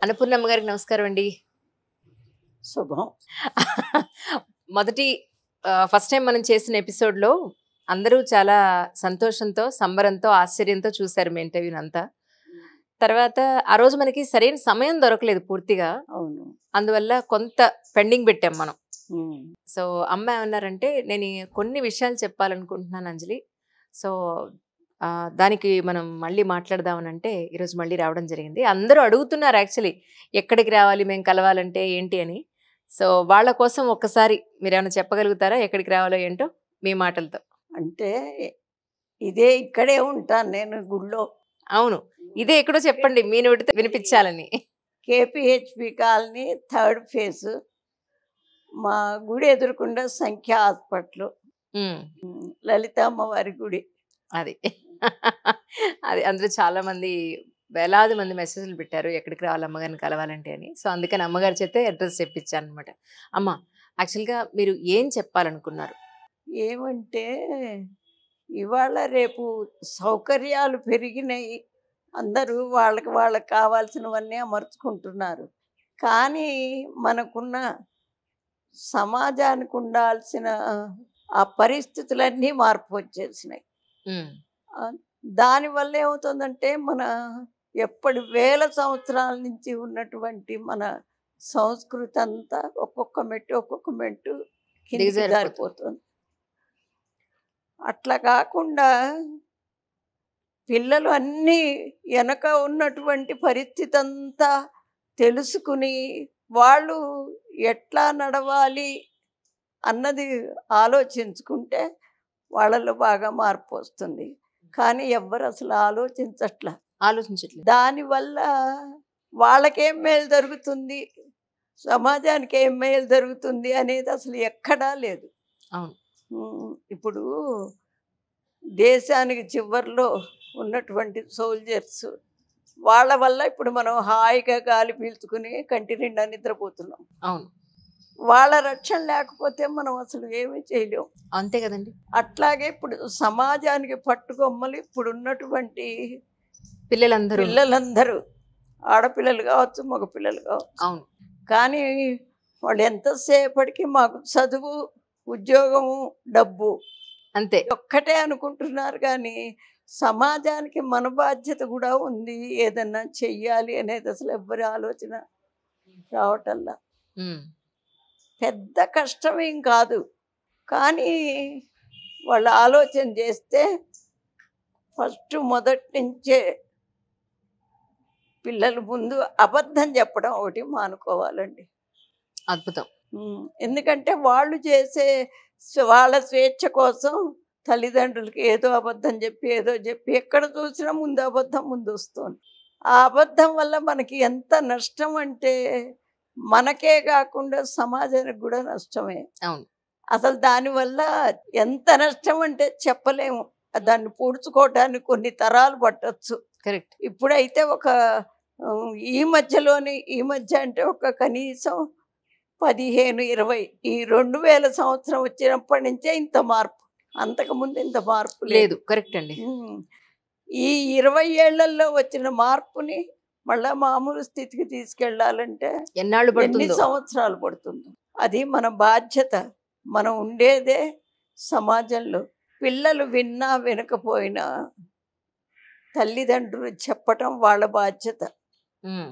అన్నపూర్ణమ్మ గారికి నమస్కారం అండి. శుభం. మొదటి ఫస్ట్ టైం మనం చేసిన ఎపిసోడ్‌లో అందరూ చాలా సంతోషంతో, సంబరంతో, ఆశ్చర్యంతో చూసారు మీ ఇంటర్వ్యూనంతా. తర్వాత ఆ రోజు మనకి సరైన సమయం దొరకలేదు పూర్తిగా. అవును. అందువల్ల కొంత పెండింగ్ పెట్టాం మనం. హ్మ్. సో, అమ్మ ఏమన్నారంటే, "నేను కొన్ని విషయాలు చెప్పాలనుకుంటున్నాను అంజలి. సో, దానికి మనం మళ్ళీ మాట్లాడదామనంటే ఈరోజు మళ్ళీ రావడం జరిగింది." అందరూ అడుగుతున్నారు యాక్చువల్లీ. ఎక్కడికి రావాలి మేము కలవాలంటే ఏంటి అని. సో, వాళ్ళ కోసం ఒక్కసారి మీరేమైనా చెప్పగలుగుతారా? ఎక్కడికి రావాలో ఏంటో మీ మాటలతో? అంటే ఇదే ఇక్కడే ఉంటాను నేను గుడిలో. అవును. ఇదే ఎక్కడో చెప్పండి మీ నోటితో వినిపించాలని. కేపీహెచ్‌పి కాలనీ థర్డ్ ఫేసు. మా గుడి ఎదురుగుండా సంఖ్య హాస్పిటలు. హ్మ్. లలితమ్మ వారి గుడి. అది. అది అందులో చాలామంది వేలాది మంది మెసేజ్‌లు పెట్టారు. ఎక్కడికి రావాలి అమ్మగారిని కలవాలంటే అని. సో, అందుకని అమ్మగారి చేతే అడ్రెస్ చెప్పించాననమాట. అమ్మ యాక్చువల్‌గా మీరు ఏం చెప్పాలనుకున్నారు? ఏమంటే ఇవాళ రేపు సౌకర్యాలు పెరిగినాయి. అందరూ వాళ్ళకి కావాల్సినవన్నీ అమర్చుకుంటున్నారు. కానీ మనకున్న సమాజానికి ఉండాల్సిన ఆ పరిస్థితులన్నీ మార్పు వచ్చేసినాయి. హ్మ్. దానివల్ల ఏమవుతుందంటే మన ఎప్పటి వేల సంవత్సరాల నుంచి ఉన్నటువంటి మన సంస్కృతి అంతా ఒక్కొక్క మెట్టు కిందికి దిగజారిపోతుంది. జారిపోతుంది. అట్లా కాకుండా పిల్లలు అన్నీ వెనక ఉన్నటువంటి పరిస్థితి అంతా తెలుసుకుని వాళ్ళు ఎట్లా నడవాలి అన్నది ఆలోచించుకుంటే వాళ్ళలో బాగా మార్పు వస్తుంది. కానీ ఎవ్వరు అసలు ఆలోచించట్లా. ఆలోచించట్లేదు. దానివల్ల వాళ్ళకేం మేలు జరుగుతుంది, సమాజానికి ఏం మేలు జరుగుతుంది అనేది అసలు ఎక్కడా లేదు. అవును. ఇప్పుడు దేశానికి చివర్లో ఉన్నటువంటి సోల్జర్స్ వాళ్ళ వల్ల ఇప్పుడు మనం హాయిగా గాలి పీల్చుకుని కంటి నిండా నిద్రపోతున్నాం. అవును. వాళ్ళ రక్షణ లేకపోతే మనం అసలు ఏమీ చేయలేం. అంతే కదండీ! అట్లాగే ఇప్పుడు సమాజానికి పట్టుకొమ్మలు ఇప్పుడున్నటువంటి పిల్లలందరూను. పిల్లలందరూ ఆడపిల్లలు కావచ్చు, మగపిల్లలు కావచ్చు. అవును. కానీ వాళ్ళు ఎంతసేపటికి మాకు చదువు, ఉద్యోగము, డబ్బు అంతే. ఒక్కటే అనుకుంటున్నారు. కానీ సమాజానికి మన బాధ్యత కూడా ఉంది, ఏదన్నా చెయ్యాలి అనేది అసలు ఎవ్వరి ఆలోచన రావటల్లా. హ్మ్. పెద్ద కష్టమేం కాదు. కానీ వాళ్ళు ఆలోచన చేస్తే మొదటి నుంచే పిల్లలు ముందు అబద్ధం చెప్పడం ఒకటి మానుకోవాలండి. అద్భుతం. ఎందుకంటే వాళ్ళు చేసే వాళ్ళ స్వేచ్ఛ కోసం తల్లిదండ్రులకి ఏదో అబద్ధం చెప్పి ఏదో చెప్పి ఎక్కడ చూసినా ముందు అబద్ధం ముందు వస్తుంది. ఆ అబద్ధం వల్ల మనకి ఎంత నష్టం అంటే మనకే కాకుండా సమాజానికి కూడా నష్టమే. అవును. అసలు దానివల్ల ఎంత నష్టం అంటే చెప్పలేము. దాన్ని పూడ్చుకోవటానికి కొన్ని తరాలు పట్టొచ్చు. కరెక్ట్. ఇప్పుడైతే ఈ మధ్య అంటే ఒక కనీసం 15, 20 ఈ 2000 సంవత్సరం వచ్చినప్పటి నుంచే ఇంత మార్పు. అంతకుముందు ఇంత మార్పు లేదు. లేదు. కరెక్ట్ అండి. ఈ 20 ఏళ్లలో వచ్చిన మార్పుని మళ్ళా మామూలు స్థితికి తీసుకెళ్ళాలంటే ఎన్నాళ్ళు ఎన్ని పడుతుందో. సంవత్సరాలు పడుతుందో. అది మన బాధ్యత. మనం ఉండేదే సమాజంలో. పిల్లలు విన్నా వినకపోయినా తల్లిదండ్రులు చెప్పటం వాళ్ళ బాధ్యత. హ్మ్.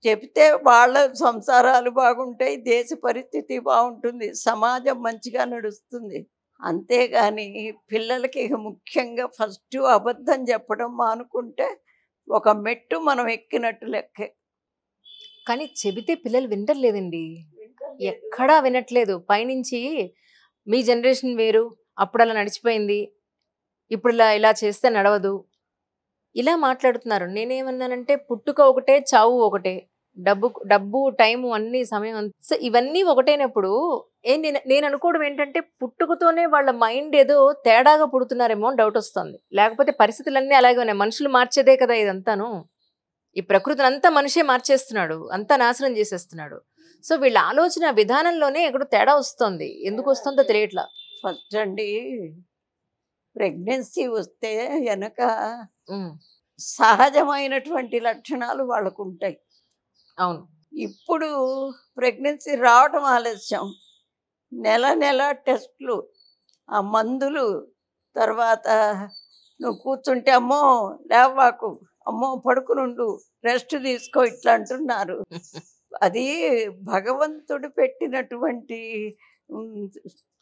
చెబితే వాళ్ళ సంసారాలు బాగుంటాయి, దేశ పరిస్థితి బాగుంటుంది, సమాజం మంచిగా నడుస్తుంది. అంతేగాని పిల్లలకి ఇక ముఖ్యంగా ఫస్ట్ అబద్ధం చెప్పడం మానుకుంటే ఒక మెట్టు మనం ఎక్కినట్టు లెక్కే. కానీ చెబితే పిల్లలు వింటలేదండి. ఎక్కడా వినట్లేదు. పైనుంచి మీ జనరేషన్ వేరు. అప్పుడలా నడిచిపోయింది. ఇప్పుడు ఇలా చేస్తే నడవదు. ఇలా మాట్లాడుతున్నారు. నేనేమన్నానంటే పుట్టుక ఒకటే, చావు ఒకటే. డబ్బు, టైము అన్నీ సమయం సో, ఇవన్నీ ఒకటైనప్పుడు నేను అనుకోవడం ఏంటంటే పుట్టుకతోనే వాళ్ళ మైండ్ ఏదో తేడాగా పుడుతున్నారేమో అని డౌటొస్తుంది. లేకపోతే పరిస్థితులన్నీ అలాగే ఉన్నాయి. మనుషులు మార్చేదే కదా ఇదంతాను. ఈ ప్రకృతినంతా మనిషే మార్చేస్తున్నాడు. అంతా నాశనం చేసేస్తున్నాడు. సో, వీళ్ళ ఆలోచన విధానంలోనే ఎక్కడో తేడా వస్తోంది. ఎందుకొస్తుందో తెలియట్లా. ఫస్ట్ అండి ప్రెగ్నెన్సీ వస్తే వెనక హ్మ్. సహజమైనటువంటి లక్షణాలు వాళ్ళకు ఉంటాయి. అవును. ఇప్పుడు ప్రెగ్నెన్సీ రావటం ఆలస్యం. నెల నెల టెస్టులు, ఆ మందులు, తర్వాత నువ్వు కూర్చుంటే అమ్మో లేవబాకు, అమ్మో పడుకునుండు, రెస్ట్ తీసుకో ఇట్లా అంటున్నారు. అది భగవంతుడు పెట్టినటువంటి ఉమ్,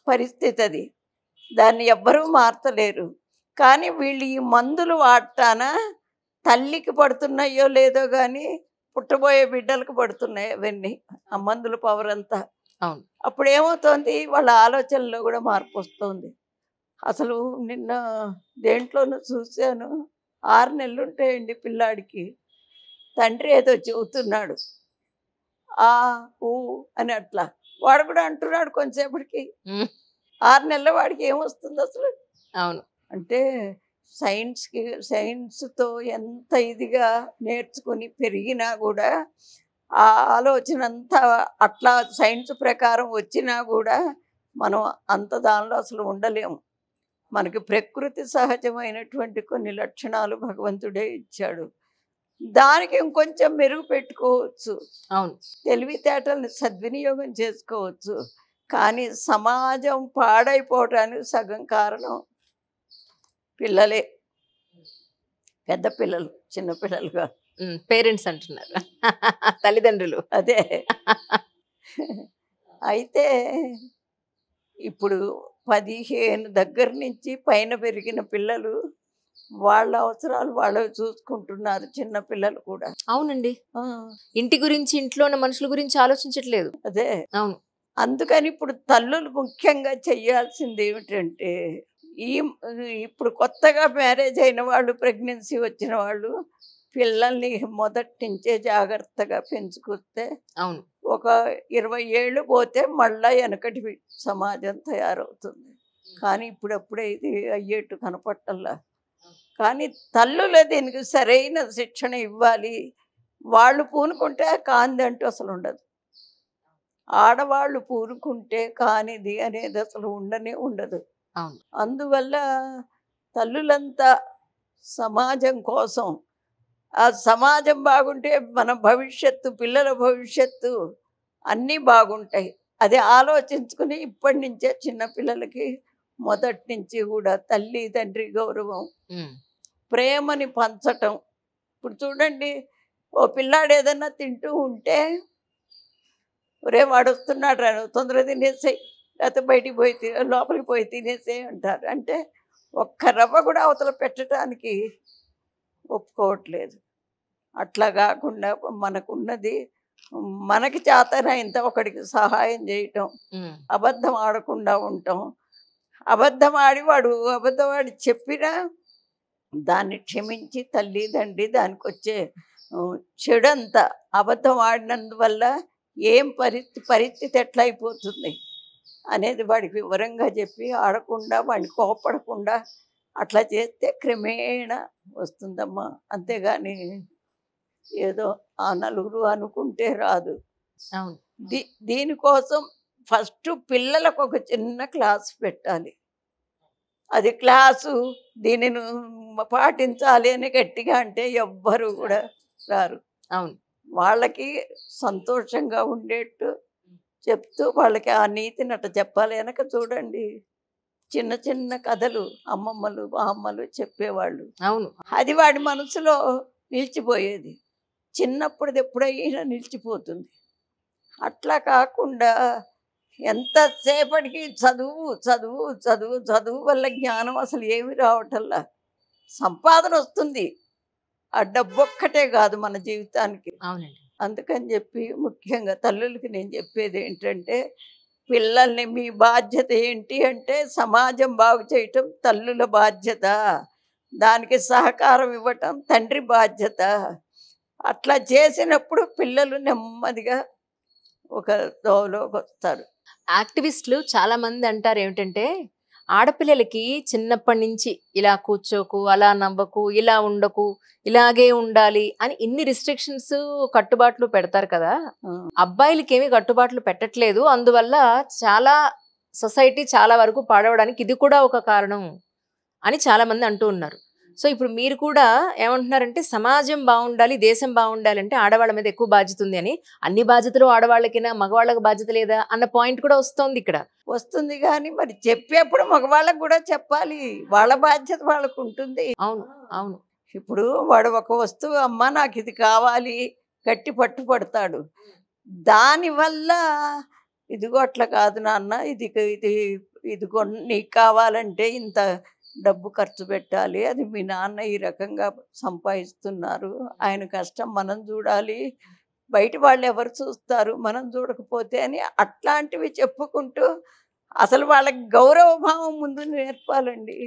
పరిస్థితి అది. దాన్ని ఎవ్వరూ మార్చలేరు. కానీ వీళ్ళు ఈ మందులు వాడటాన తల్లికి పడుతున్నాయో లేదో కానీ పుట్టబోయే బిడ్డలకు పడుతున్నాయి అవన్నీ, ఆ మందుల పవర్ అంతా. అవును. అప్పుడు ఏమవుతోంది, వాళ్ళ ఆలోచనలో కూడా మార్పు వస్తుంది. అసలు నిన్న దేంట్లోనూ చూశాను, 6 నెలలు ఉంటాయండి పిల్లాడికి, తండ్రి ఏదో చెబుతున్నాడు ఆ ఊ అని అట్లా, వాడు కూడా అంటున్నాడు కొంచెంసేపటికి. ఉమ్, 6 నెలల వాడికి ఏమొస్తుంది అసలు? అవును. అంటే సైన్స్తో ఎంత ఇదిగా నేర్చుకుని పెరిగినా కూడా ఆ ఆలోచన అంతా అట్లా సైన్స్ ప్రకారం వచ్చినా కూడా మనం అంత దానిలో అసలు ఉండలేము. మనకి ప్రకృతి సహజమైనటువంటి కొన్ని లక్షణాలు భగవంతుడే ఇచ్చాడు, దానికి ఇంకొంచెం మెరుగు పెట్టుకోవచ్చు, అవును. తెలివితేటల్ని సద్వినియోగం చేసుకోవచ్చు. కానీ సమాజం పాడైపోవటానికి సగం కారణం పిల్లలే, పెద్ద పిల్లలు, చిన్న పిల్లలుగా. పేరెంట్స్ అంటున్నారు. తల్లిదండ్రులు. అదే. అయితే ఇప్పుడు 15 దగ్గర నుంచి పైన పెరిగిన పిల్లలు వాళ్ళ అవసరాలు వాళ్ళు చూసుకుంటున్నారు, చిన్న పిల్లలు కూడా. అవునండి. ఆ, ఇంటి గురించి, ఇంట్లో ఉన్న మనుషుల గురించి ఆలోచించట్లేదు. అదే. అవును. అందుకని ఇప్పుడు తల్లులు ముఖ్యంగా చెయ్యాల్సింది ఏమిటంటే, ఈ ఇప్పుడు కొత్తగా మ్యారేజ్ అయిన వాళ్ళు, ప్రెగ్నెన్సీ వచ్చిన వాళ్ళు పిల్లల్ని మొదటి నుంచే జాగ్రత్తగా పెంచుకొస్తే అవును. ఒక 20 ఏళ్ళు పోతే మళ్ళా వెనకటి సమాజం తయారవుతుంది. కానీ ఇప్పుడప్పుడే ఇది అయ్యేట్టు కనపట్టల్లా. కానీ తల్లులే దీనికి సరైన శిక్షణ ఇవ్వాలి. వాళ్ళు పూనుకుంటే కాందంటూ అసలు ఉండదు. ఆడవాళ్ళు పూనుకుంటే కానిది అనేది అసలు ఉండనే ఉండదు. అవును. అందువల్ల తల్లులంతా సమాజం కోసం, ఆ సమాజం బాగుంటే మన భవిష్యత్తు, పిల్లల భవిష్యత్తు అన్నీ బాగుంటాయి. అది ఆలోచించుకుని ఇప్పటి నుంచే చిన్నపిల్లలకి మొదటి నుంచి కూడా తల్లి తండ్రి గౌరవం, ఉమ్, ప్రేమని పంచటం. ఇప్పుడు చూడండి, ఓ పిల్లాడు ఏదన్నా తింటూ ఉంటే ఒరే వాడు వస్తున్నాడు రా, నువ్వు తొందరగా తినేసేయి, లేకపోతే బయటికి పోయి లోపలికి పోయి తినేసేయి అంటారు. అంటే ఒక్క రవ్వ కూడా అవతల పెట్టడానికి ఒప్పుకోవట్లేదు. అట్లా కాకుండా మనకున్నది, మనకి చేతనైనంత ఒకడికి సహాయం చేయటం, ఉమ్, అబద్ధం ఆడకుండా ఉండటం. అబద్ధం ఆడి వాడు అబద్ధం ఆడి చెప్పినా దాన్ని క్షమించి తల్లి తండ్రి దానికి వచ్చే చెడంతా, అబద్ధం ఆడినందువల్ల ఏం పరిస్థితి ఎట్లా అయిపోతుంది అనేది వాడికి వివరంగా చెప్పి ఆడకుండా, వాడిని కోపడకుండా అట్లా చేస్తే క్రమేణా వస్తుందమ్మా. అంతేగాని ఏదో ఆ నలుగురు అనుకుంటే రాదు. అవును. దీనికోసం ఫస్ట్ పిల్లలకు ఒక చిన్న క్లాస్ పెట్టాలి. అది క్లాసు, దీనిని పాటించాలి అని గట్టిగా అంటే ఎవ్వరు కూడా రారు. అవును. వాళ్ళకి సంతోషంగా ఉండేట్టు చెప్తూ వాళ్ళకి ఆ నీతిని అట్ట చెప్పాలి. వెనక చూడండి, చిన్న చిన్న కథలు అమ్మమ్మలు బామ్మలు చెప్పేవాళ్ళు. అవును. అది వాడి మనసులో నిలిచిపోయేది. చిన్నప్పుడుది ఎప్పుడైనా నిలిచిపోతుంది. అట్లా కాకుండా ఎంతసేపటికి చదువు చదువు చదువు చదువు వల్ల జ్ఞానం అసలు ఏమి రావటల్లా. సంపాదన వస్తుంది, ఆ డబ్బు ఒక్కటే కాదు మన జీవితానికి. అవునండి. అందుకని చెప్పి ముఖ్యంగా తల్లులకి నేను చెప్పేది ఏంటంటే, పిల్లల్ని మీ బాధ్యత ఏంటి అంటే సమాజం బాగు చేయటం తల్లుల బాధ్యత, దానికి సహకారం ఇవ్వటం తండ్రి బాధ్యత. అట్లా చేసినప్పుడు పిల్లలు నెమ్మదిగా ఒక దోవలోకి వస్తారు. యాక్టివిస్టులు చాలా మంది అంటారు ఏమిటంటే, ఆడపిల్లలకి చిన్నప్పటి నుంచి ఇలా కూర్చోకు, అలా నవ్వకు, ఇలా ఉండకు, ఇలాగే ఉండాలి అని ఇన్ని రిస్ట్రిక్షన్స్, కట్టుబాట్లు పెడతారు కదా. ఆ, అబ్బాయిలకి ఏమి కట్టుబాట్లు పెట్టట్లేదు, అందువల్ల చాలా సొసైటీ చాలా వరకు పాడవడానికి ఇది కూడా ఒక కారణం అని చాలా మంది అంటూ ఉన్నారు. సో ఇప్పుడు మీరు కూడా ఏమంటున్నారంటే సమాజం బాగుండాలి, దేశం బాగుండాలి అంటే ఆడవాళ్ళ మీద ఎక్కువ బాధ్యత ఉంది అని. అన్ని బాధ్యతలు ఆడవాళ్ళకినా, మగవాళ్ళకి బాధ్యత లేదా అన్న పాయింట్ కూడా వస్తోంది ఇక్కడ. వస్తుంది కానీ మరి చెప్పేప్పుడు మగవాళ్ళకు కూడా చెప్పాలి, వాళ్ళ బాధ్యత వాళ్ళకు ఉంటుంది. అవును, అవును. ఇప్పుడు వాడు ఒక వస్తువు, అమ్మ నాకు ఇది కావాలి, గట్టి పట్టుపడతాడు. దానివల్ల ఇదిగో అట్లా కాదు నాన్న, ఇది ఇది ఇదిగో నీకు కావాలంటే ఇంత డబ్బు ఖర్చు పెట్టాలి, అది మీ నాన్న ఈ రకంగా సంపాదిస్తున్నారు, ఆయన కష్టం మనం చూడాలి, బయట వాళ్ళు ఎవరు చూస్తారు మనం చూడకపోతే అని అట్లాంటివి చెప్పుకుంటూ అసలు వాళ్ళకి గౌరవ భావం ముందు నేర్పాలండి.